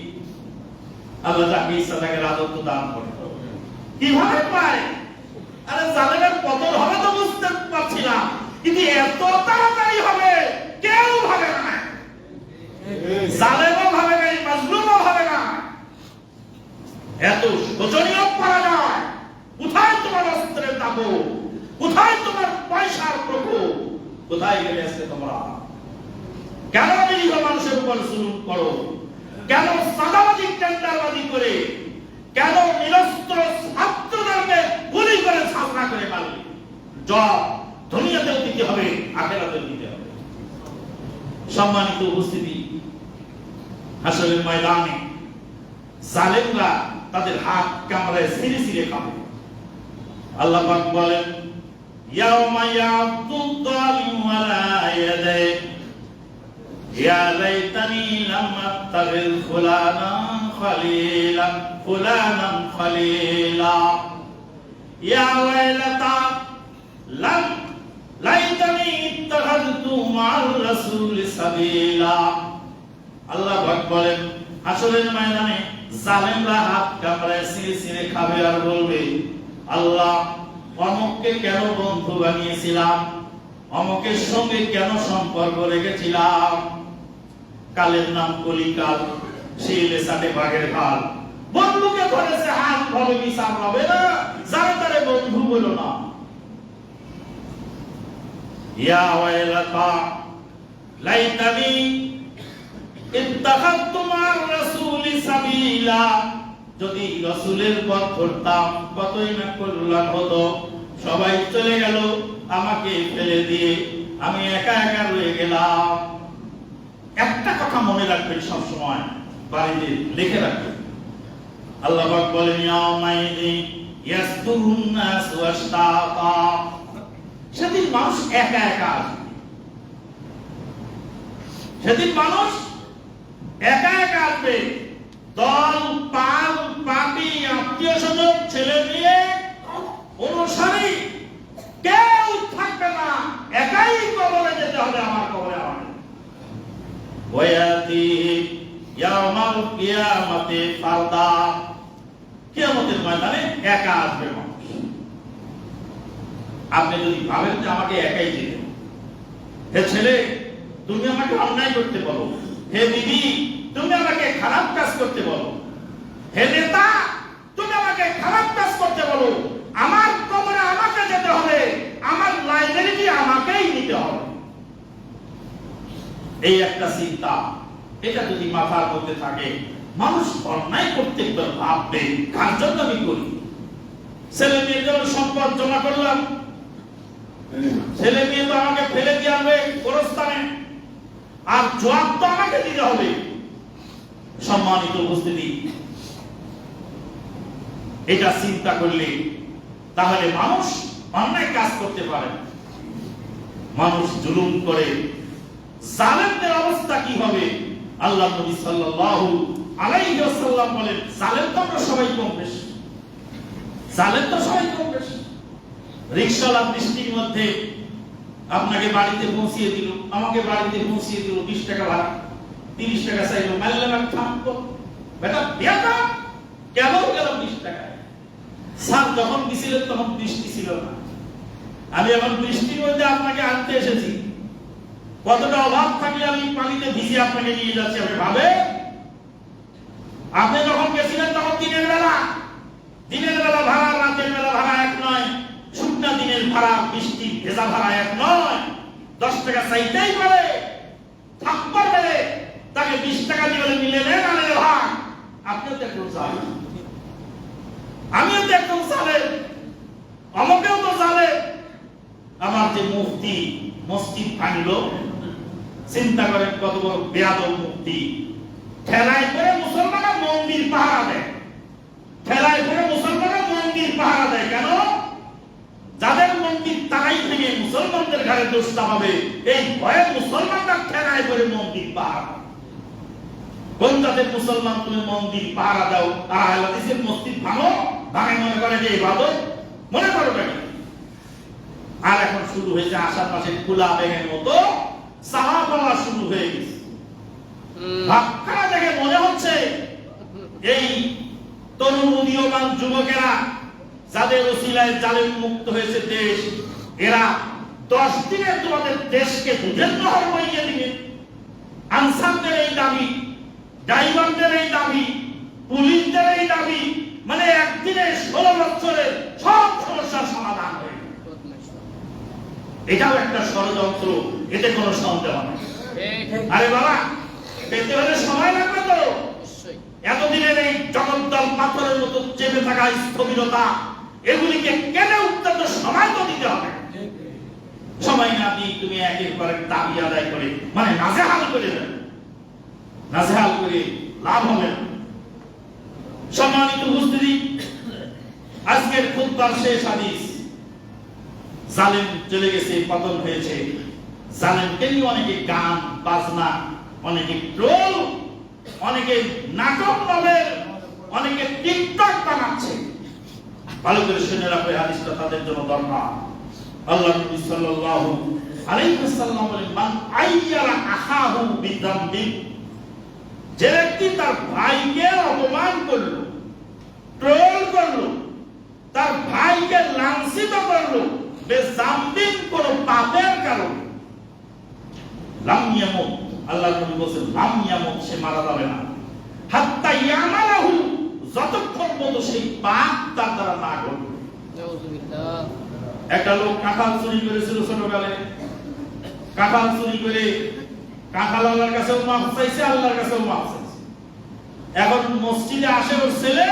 আল্লাহ তাকে ইচ্ছাকে রাজত্ব দান করে। কিভাবে পায়? আরে জালেমের পতন হবে তো বুঝতে পারছি না, কিন্তু এত তাড়াতাড়ি হবে কেউ ভাবে না। জালেমও ভাবে না, মাজলুমও ভাবে না। এত শোচনীয় পরাজয়। কোথায় তোমার অস্ত্রের দাপট? কোথায় তোমার পয়সার প্রকোপ? কোথায় গেলে আজকে তোমরা? কেন নিরীহ মানুষের উপর জুলুম করো? কেন সাদাবাদী টেন্ডারবাদী করে, কেন নিরস্ত্র ছাত্রদেরকে গুলি করে ছাত্রা করে মারবে? জবাব দুনিয়াতেও দিতে হবে, আখিরাতেও দিতে হবে। সম্মানিত উপস্থিতি, হাসরের ময়দানে জালেমরা তাদের হাত কামড়ায় ছিঁড়ে ছিঁড়ে খাবে। আল্লাহ পাক বলেন, ইয়াউমা ইয়াবদুদ যালিমু আলা ইয়াদাইহি ইয়া লাইতানি লাম আত্তাখিয ফুলানান খলিলা ইয়া ওয়াইলাতা লাম লাইতানি ইত্তাখাযতু মা'আর রাসূলি সাবিলা। আল্লাহ পাক বলেন, হাসরের ময়দানে জালেমরা হাত কামড়ায় ছিঁড়ে ছিঁড়ে খাবে আর বলবে, আল্লাহ অমুককে কেন বন্ধু বানিয়েছিলাম, অমুকের সঙ্গে কেন সম্পর্ক রেখেছিলাম। কালের নাম কলিকাল, শিলে সাথে বাঘের খাল, বন্ধুকে ধরেছে হাত ভাবে বিচার হবে না, যারে তারে বন্ধু বলো না। ইয়া ওয়াইলাতা লাইতানি ইত্তাখাযতু মা'আর রাসূলি সাবিলা, যদি রাসূলের পথ ধরতাম কতই না কল্যাণ হতো। সবাই চলে গেল, আমাকে ফেলে দিয়ে আমি একা একা রয়ে গেলাম। একটা কথা মনে রাখবেন সব সময়, বাড়িতে লিখে রাখবেন। আল্লাহ পাক বলেন ইয়াউমাইযি ইয়াসদুরুন নাস ওয়াশতাতা, সেদিন মানুষ একা একা আসবে। সেদিন মানুষ একা একা আসবে। দল পাল পার্টি আত্মীয় স্বজন ছেলে মেয়ে অনুসারী কেউ থাকবে না, একাই কবরে যেতে হবে। আমার কবরে আমাকে ওয়ায়াতি ইয়াউমাল কিয়ামাতি ফারদা, কিয়ামতের ময়দানে একা আসবে মানুষ। আপনি যদি ভাবেন যে আমাকে একাই যেতে, হে ছেলে তুমি আমাকে অন্যায় করতে বলো, হে দিদি তুমি আমাকে খারাপ কাজ করতে বলো, হে নেতা তুমি আমাকে খারাপ কাজ করতে বলো, আমার কবরে আমাকে যেতে হবে, আমার লাইব্রেরি আমাকেই নিতে হবে। এই একটা চিন্তা, এটা যদি মাথার মধ্যে থাকে, মানুষ অন্যায় করতে ভাববে কার জন্য আমি করি। ছেলে মেয়ের জন্য সম্পদ জমা করলাম, ছেলে মেয়ে তো আমাকে ফেলে দিয়ে আসবে গোরস্থানে, আর জবাব তো আমাকে দিতে হবে। সম্মানিত উপস্থিতি, এটা চিন্তা করলে তাহলে মানুষ অন্যায় কাজ করতে পারে। মানুষ জুলুম করে, জালেমদের অবস্থা কি হবে? আল্লাহ নবী সাল্লাল্লাহু আলাইহি ওয়াসাল্লাম বলেন, জালেম তো আমরা সবাই কম বেশি, জালেম তো সবাই কম বেশি। রিকশাওয়ালা বৃষ্টির মধ্যে আপনাকে বাড়িতে পৌঁছিয়ে দিল, আমাকে বাড়িতে পৌঁছিয়ে দিল, 20 টাকা ভাড়া, 30 টাকা চাইলো, মারলাম আর থামতো, বেটা বেটা কেমন গেল 20 টাকায়। স্যার যখন দিছিলেন তখন বৃষ্টি ছিল না, আমি এখন বৃষ্টির মধ্যে আপনাকে আনতে এসেছি, কতটা অভাব থাকলে আমি পানিতে ভিজে আপনাকে নিয়ে যাচ্ছি। আপনি ভাবে, আপনি যখন গেছিলেন তখন দিনের বেলা ভাড়া, রাতের বেলা ভাড়া এক নয়, শুকনা দিনের ভাড়া, বৃষ্টি ভেজা ভাড়া এক নয়। 10 টাকা চাইতেই পারে, থাকতে পারে, তাকে 20 টাকা দিয়ে মিলে নেন, আনে ভাগ। আপনিও তো একদম জানেন, আমিও তো একদম জানেন, আমাকেও তো জানেন। আমার যে মুফতি মসজিদ ভাঙলো, চিন্তা করেন কত বড় বেয়াদব মুফতি। ঠেলায় করে মুসলমানরা মন্দির পাহারা দেয়, ঠেলায় করে মুসলমানরা মন্দির পাহারা দেয়। কেন? যাদের মন্দির তারাই ভেঙে মুসলমানদের ঘরে দোষ চাপাবে, এই ভয়ে মুসলমানরা ঠেলায় করে মন্দির পাহারা। কোন জাতের মুসলমান তুমি মন্দির পাহারা দাও, আর আহলে হাদিসের মসজিদ ভাঙো, ভাঙে মনে করে যে ইবাদত, মনে করো নাকি? আর এখন শুরু হয়েছে আষাঢ় মাসের খোলা ব্যাঙের মতো চাওয়া পাওয়া শুরু হয়ে গেছে। ভাবখানা দেখে মনে হচ্ছে এই তরুণ উদীয়মান যুবকেরা যাদের ওসিলায় জালেম মুক্ত হয়েছে দেশ, এরা 10 দিনে তোমাদের দেশকে দুধের নহর বইয়ে দিবে। আনসারদের এই দাবি, ড্রাইভারদের এই দাবি, পুলিশদের এই দাবি, মানে একদিনে 16 বছরের সব সমস্যার সমাধান হয়ে গেল। এটাও একটা ষড়যন্ত্র, এতে কোনো সন্দেহ নেই। আরে বাবা, পেতে হলে সময় লাগবে তো। এতদিনের এই জগদ্দল পাথরের মতো চেপে থাকা স্থবিরতা, এগুলিকে কেটে উঠতে তো সময় তো দিতে হবে। সময় না দিয়ে তুমি একের পর এক দাবি আদায় করে মানে নাজেহাল করে দেবে, নাজেহাল করে লাভ হবে না। সম্মানিত উপস্থিতি, আজকের খুতবার শেষ হাদিস, জালেম চলে গেছে, পতন হয়েছে। জালেমকে নিয়ে অনেকে গান বাজনা, অনেকে ট্রোল, অনেকে নাটক নভেল, অনেকে টিকটক বানাচ্ছে। ভালো করে শুনে রাখবে, হাদিসটা তাদের জন্য দরকার। আল্লাহ নবী সাল্লাল্লাহু আলাইহি ওয়াসাল্লাম বলেন, মান আইয়ারা আখাহু বিযামবি, যে ব্যক্তি তার ভাইকে অপমান করলো, ট্রোল করলো, তার ভাইকে লাঞ্ছিত করলো বেযামবিন, কোন পাপের কারণে, লাম ইয়ামুত, আল্লাহ নবী বলেন লাম ইয়ামুত, সে মারা যাবে না, হাত্তা ইয়ামালাহু যতক্ষণ পর্যন্ত সেই পাপ তার দ্বারা না ঘটবে। একটা লোক কাঁঠাল চুরি করেছিল ছোটবেলায়, কাঁঠাল চুরি করে কাঁঠাল আল্লাহর কাছেও মাফ চাইছে, আল্লাহর কাছেও মাফ চাইছে। এখন মসজিদে আসে ওর ছেলে,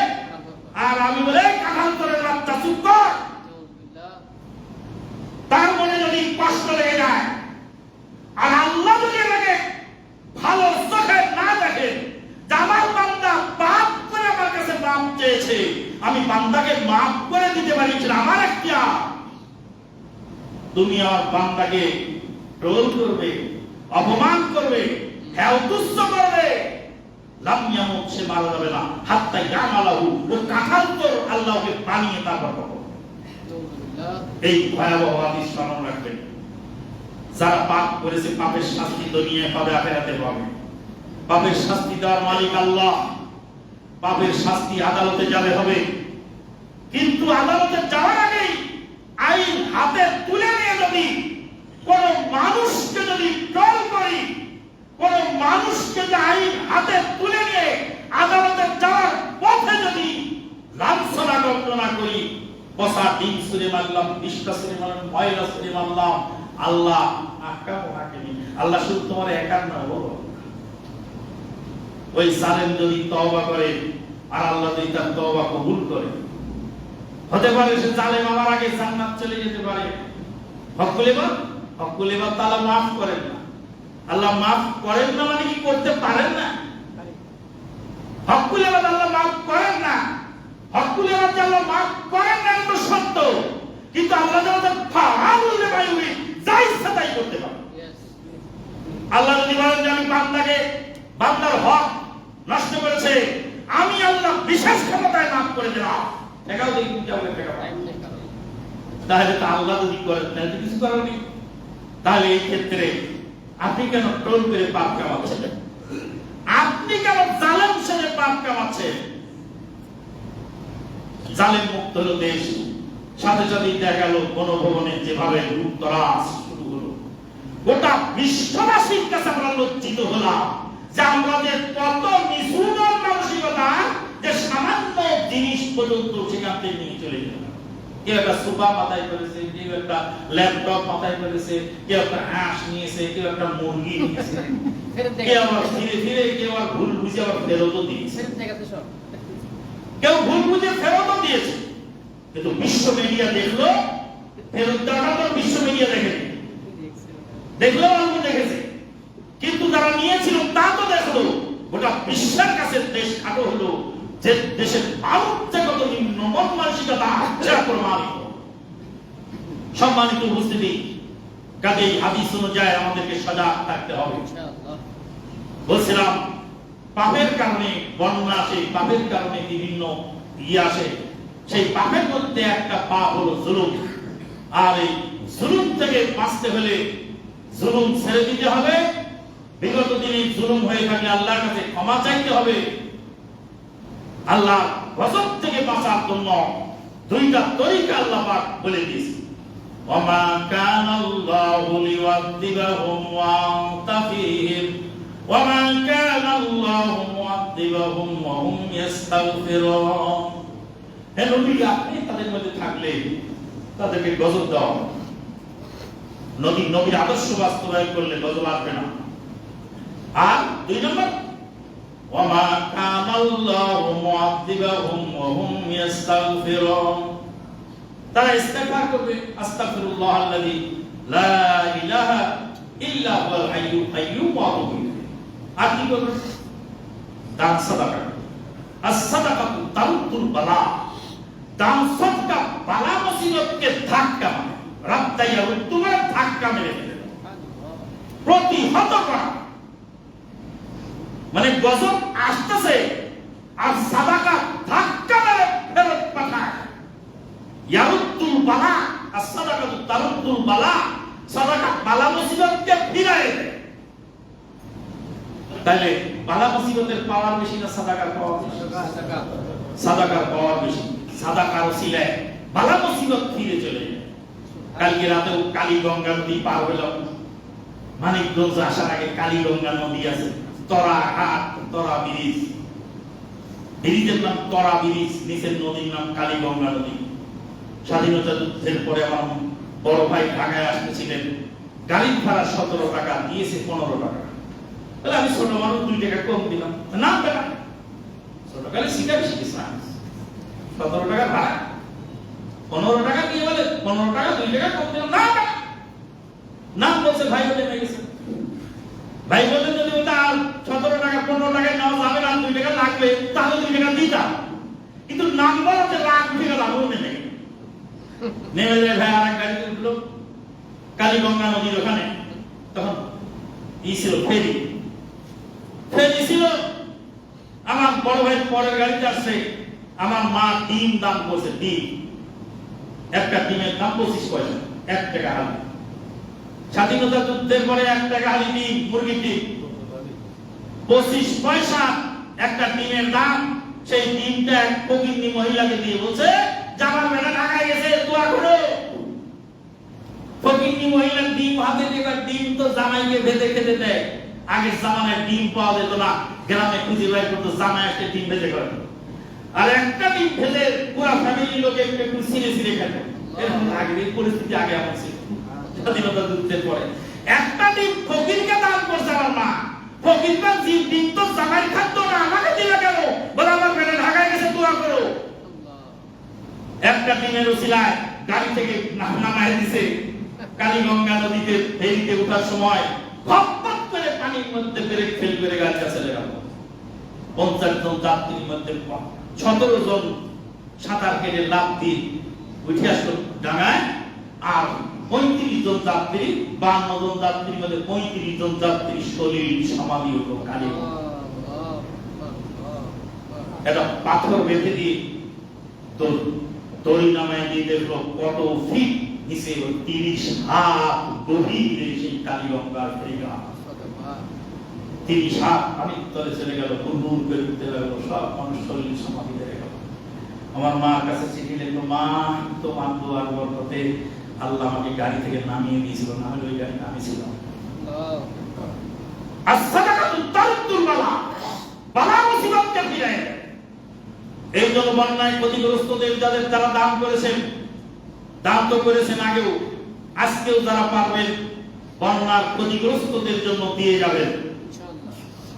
আর আমি বলে কাঁঠাল তোরে বাচ্চা চুপ কর। তার মনে যদি কষ্ট লেগে যায়, আর আল্লাহ যদি এটাকে ভালো চোখে না দেখে, আমার বান্দা পাপ করে আমার কাছে মাফ চেয়েছে, আমি বান্দাকে মাফ করে দিতে পারি, আমার এখতিয়ার। তুমি আমার বান্দাকে ট্রোল করবে, অপমান করবে, হেয় তুচ্ছ করবে, লাম ইয়ামুত, সে মারা যাবে না, হাত্তা ইয়ামালাহু, ও কাঁঠাল তো আল্লাহকে বানিয়ে তারপর পাবো। এই ভয়াবহ হাদিস স্মরণ রাখবেন। যারা পাপ করেছে, পাপের শাস্তি দুনিয়ায় পাবে, আখিরাতে পাবে। পাপের শাস্তি দেওয়ার মালিক আল্লাহ। পাপের শাস্তি আদালতে যাবে হবে, কিন্তু আদালতে যাওয়ার আগেই আইন হাতে তুলে নিয়ে যদি কোন মানুষকে যদি ট্রল করি, কোন মানুষকে যে আইন হাতে তুলে নিয়ে আদালতে যাওয়ার পথে যদি লাঞ্ছনা ঘটনা করি, বসা ডিম ছুঁড়ে মারলাম, বিষ্টা ছুঁড়ে মারলাম, ময়লা ছুঁড়ে মারলাম, আল্লাহ আহকাম হাকিম, আল্লাহ শুধু তোমার একার না বলো। ওই জালেম যদি তওবা করে, আর আল্লাহ যদি তার তওবা কবুল করে, হতে পারে সে জালেম আমার আগে জান্নাত চলে যেতে পারে। হকুল এবার তাআলা মাফ করেন না। আল্লাহ মাফ করেন না মানে কি করতে পারেন না? হকুল এবার আল্লাহ মাফ করেন না, হকুল এবার আল্লাহ মাফ করেন না এটা সত্য, কিন্তু আল্লাহ যখন ফাআলুল লিমা ইউরিদ, যা ইচ্ছা তাই করতে পারে। আল্লাহ যদি বলেন যে আমি বান্দার হক নষ্ট করেছে, আমি আল্লাহ বিশেষ ক্ষমতায় মাফ করে দিলাম, এটাও দেখুন যাবে। তাহলে তো আল্লাহ যদি করেন, তাহলে কিছু করার নেই। তাহলে এই ক্ষেত্রে আপনি কেন ট্রোল করে পাপ কামাচ্ছেন? আপনি কেন জালেম সেজে পাপ কামাচ্ছেন? জালেম মুক্ত হলো দেশ, সাথে সাথে দেখা গেল গণভবনে যেভাবে লুটতরাজ শুরু হলো, গোটা বিশ্ববাসীর কাছে আমরা লজ্জিত হলাম যে আমাদের কত নিষ্ঠুর মানসিকতা, যে সামান্য জিনিস পর্যন্ত সেখান থেকে নিয়ে চলে গেল। কেউ একটা সোফা মাথায় করেছে, কেউ একটা ল্যাপটপ মাথায় করেছে, কেউ একটা হাঁস নিয়েছে, কেউ একটা মুরগি নিয়েছে, কেউ আবার ধীরে ধীরে, কেউ আবার ভুল বুঝে আবার ফেরতও দিয়েছে, কেউ ভুল বুঝে ফেরতও দিয়েছে। কিন্তু বিশ্ব মিডিয়া দেখলো ফেরত দেওয়াটা, তো বিশ্ব মিডিয়া দেখেনি, দেখলো অল্প দেখেছে, কিন্তু যারা নিয়েছিল তা তো দেখলো। গোটা বিশ্বের কাছে দেশ খাটো হলো, যে দেশের মানুষ যে কত নিম্নমন মানসিকতা সেটা প্রমাণিত। সম্মানিত উপস্থিতি, কাজেই হাদিস অনুযায়ী আমাদেরকে সজাগ থাকতে হবে। বলছিলাম পাপের কারণে বন্যা আসে, পাপের কারণে বিভিন্ন আসে। সেই পাপের মধ্যে একটা পাপ হলো জুলুম। আর এই জুলুম থেকে বাঁচতে হলে জুলুম ছেড়ে দিতে হবে। বিগত দিনে জুলুম হয়ে থাকলে আল্লাহর কাছে ক্ষমা চাইতে হবে। আল্লাহ গজব থেকে বাঁচার জন্য দুইটা তরিকা আল্লাহ পাক বলে দিয়েছেন। ওমা কানাল্লাহু লিউআযিবাহুম ওয়া আনতা ফীহিম ওমা কানাল্লাহু মুআযিবাহুম ওয়া হুম ইস্তাগফিরুন। হে নবী, আপনি তাদের মধ্যে থাকলে তাদেরকে গজব দাও। নবীর আদর্শ বাস্তবায়ন করলে গজব আসবে না। আর দুই নম্বর, ওমা কানাল্লাহু মুআযিবাহুম ওয়া হুম ইস্তাগফিরুন। তারা ইস্তিগফার করবে, আস্তাগফিরুল্লাহাল্লাযী লা ইলাহা ইল্লা হুয়াল হাইয়ুল কাইয়্যুম ওয়া আতুবু ইলাইহি। আর কি করবে? দান সাদাকা। আস-সাদাকাতু তারুদ্দুল বালা। দান সাদকা বালা মুসিবতকে ধাক্কা মারে, রাদ্দাইয়া রুদ্দুমের ধাক্কা মেরে ফেলে, প্রতিহত করা। মানে গজব আসতেছে আর সাদাকা ধাক্কা মেরে ফেরত পাঠায়। ইয়ারুদ্দুল বালা, আস-সাদাকাতু তারুদ্দুল বালা। সাদাকা বালা মুসিবতকে ফিরায় দেয়। তাহলে বালা মুসিবতের পাওয়ার বেশি না সাদাকার পাওয়ার বেশি? সাদাকার পাওয়ার বেশি। সাদাকার ওসিলায় বালা মুসিবত ফিরে চলে যায়। কালকে রাতেও কালীগঙ্গা নদী পার হলাম। মানিকগঞ্জ আসার আগে কালীগঙ্গা নদী আছে, তরা ঘাট, তরা ব্রিজ। ব্রিজের নাম তরা ব্রিজ, নিচের নদীর নাম কালীগঙ্গা নদী। স্বাধীনতা যুদ্ধের পরে আমার বড় ভাই ঢাকায় আসতেছিলেন, গাড়ির ভাড়া 17 টাকা, দিয়েছে 15 টাকা। তাহলে আমি ছোট মানুষ 2 টাকা কম দিলাম, না টাকা ছোট গাড়ি শিখা বেশি কিছু না, 17 টাকা ভাড়া 15 টাকা দিয়ে বলে 15 টাকা 2 টাকা কম দিলাম, না টাকা নাম বলছে ভাই বলে নিয়ে গেছে। ভাই বললেন যদি ওটা 17 টাকা 15 টাকায় নেওয়া যাবে না, 2 টাকা লাগবে, তাহলে 2 টাকা দিতাম। কিন্তু নাম বলছে লাখ টাকা লাগবে নেমে নেমে যায়। ভাই আর এক গাড়িতে উঠলো কালীগঙ্গা নদীর ওখানে। তখন ছিল ফেরি, ফেরি ছিল। আমার বড় ভাই পরের গাড়িতে আসছে। আমার মা ডিম দাম করছে, ডিম একটা ডিমের দাম 25 পয়সা, 1 টাকা হালি। স্বাধীনতা যুদ্ধের পরে 1 টাকা হালি ডিম, মুরগির ডিম 25 পয়সা একটা ডিমের দাম। সেই ডিমটা এক ফকিন্নি মহিলাকে দিয়ে বলছে জামার বেলা ঢাকায় গেছে, দোয়া করো। ফকিন্নি মহিলার ডিম হাতে নিয়ে, ডিম তো জামাইকে ভেজে খেতে দেয়। আগের জামানায় ডিম পাওয়া যেত না, গ্রামে খুঁজে বের করতো, জামাই একটা ডিম ভেজে করে, আর একটা ডিম ভেজে পুরো ফ্যামিলি লোকে একটু ছিঁড়ে ছিঁড়ে খেত। এরকম আগের পরিস্থিতি আগে এমন ছিল স্বাধীনতা যুদ্ধের পরে। একটা ডিম ফকিরকে দান করছে আমার মা। ফকিরটা ডিম তো জামাই খাদ্য না, আমাকে দিলে কেন? বলে আমার বেটা ঢাকায় গেছে, দোয়া করো। একটা ডিমের উসিলায় গাড়ি থেকে নামায় দিছে। কালীগঙ্গা নদীতে ফেরিতে ওঠার সময় ফটফট করে পানির মধ্যে ব্রেক ফেল করে গাড়িটা চলে গেল। 50 জন যাত্রীর মধ্যে 17 জন সাঁতার কেটে লাফ দিয়ে উঠে আসলো ডাঙায়। আর 35 জন যাত্রী, 52 জন যাত্রীর মধ্যে 35 জন যাত্রী শরীর সমাধি হলো কালীগঙ্গা। এটা পাথর বেঁধে দিয়ে দড়ি নামায় দিয়ে দেখলো কত ফিট নিচে 30 হাত গভীরে সেই কালীগঙ্গার ফেরিঘা। 30 হাত পানির তলে চলে গেল, হুড় করে উঠতে লাগলো, সব মানুষ শরীর সমাধি হয়ে গেল। আমার মার কাছে চিঠি লিখলো, মা তোমার দোয়ার বরকতে আল্লাহ আমাকে গাড়ি থেকে নামিয়ে দিয়েছিল, না হলে ওই গাড়িতে আমি ছিলাম। as-sadaqatu tarudul bala, বালা মুসিবতকে ফিরায় দেয়। এই জন্য বন্যায় ক্ষতিগ্রস্তদের যাদের যারা দান করেছেন, দান তো করেছেন আগেও, আজকেও যারা পারবেন বন্যার ক্ষতিগ্রস্তদের জন্য দিয়ে যাবেন।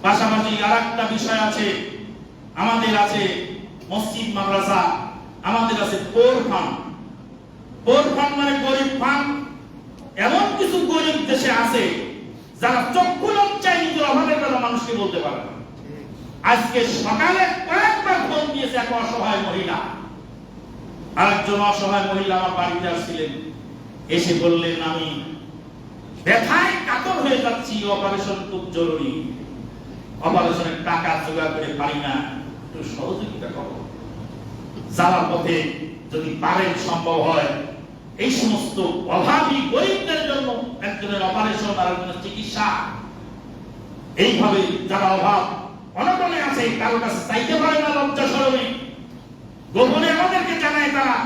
পাশাপাশি আরেকটা বিষয় আছে, আমাদের আছে মসজিদ মাদ্রাসা, আমাদের আছে পোর ফান্ড। পোর ফান্ড মানে গরিব ফান্ড। এমন কিছু গরিব দেশে আছে যারা চক্ষু লজ্জায় নিজের অভাবের কথা মানুষকে বলতে পারে না। আজকে সকালে কয়েকবার ফোন দিয়েছে এক অসহায় মহিলা, আরেকজন অসহায় মহিলা আমার বাড়িতে আসছিলেন, এসে বললেন আমি ব্যথায় কাতর হয়ে যাচ্ছি, অপারেশন খুব জরুরি, অপারেশনের টাকা জোগাড় করে পারি না, একটু সহযোগিতা করো। যাওয়ার পথে যদি পারেন সম্ভব হয় এই সমস্ত অভাবী গরিবদের জন্য একজনের অপারেশন আর একজনের চিকিৎসা, এইভাবে যারা অভাব অনটনে আছে, কারো কাছে চাইতে পারে না, লজ্জা শরমে গোপনে আমাদেরকে জানায়, তারা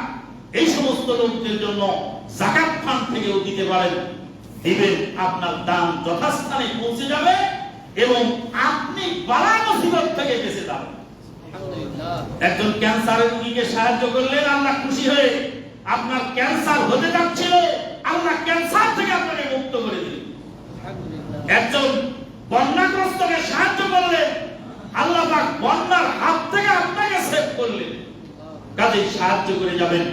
এই সমস্ত লোকদের জন্য যাকাত ফান্ড থেকেও দিতে পারেন। দিবেন, আপনার দান যথাস্থানে পৌঁছে যাবে এবং আপনি বালা মুসিবত থেকে বেঁচে যাবেন। একজন ক্যান্সারের রোগীকে সাহায্য করলেন, আল্লাহ খুশি হয়ে আপনার ক্যান্সার হতে যাচ্ছিল, আল্লাহ ক্যান্সার থেকে আপনাকে মুক্ত করে দিলেন। একজন বন্যাগ্রস্তকে সাহায্য করলেন, আল্লাহ পাক বন্যার হাত থেকে আপনাকে সেভ করলেন। কাজেই সাহায্য করে যাবেন।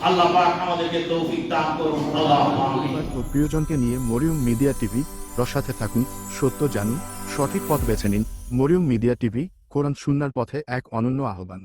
আল্লাহ পাক আমাদেরকে তৌফিক দান করুন। আল্লাহুম্মা আমিন। প্রিয়জনকে নিয়ে মরিয়ম মিডিয়া টিভি এর সাথে থাকুন, সত্য জানুন, সঠিক পথ বেছে নিন। মরিয়ম মিডিয়া টিভি, কোরআন সুন্নাহর পথে এক অনন্য আহ্বান।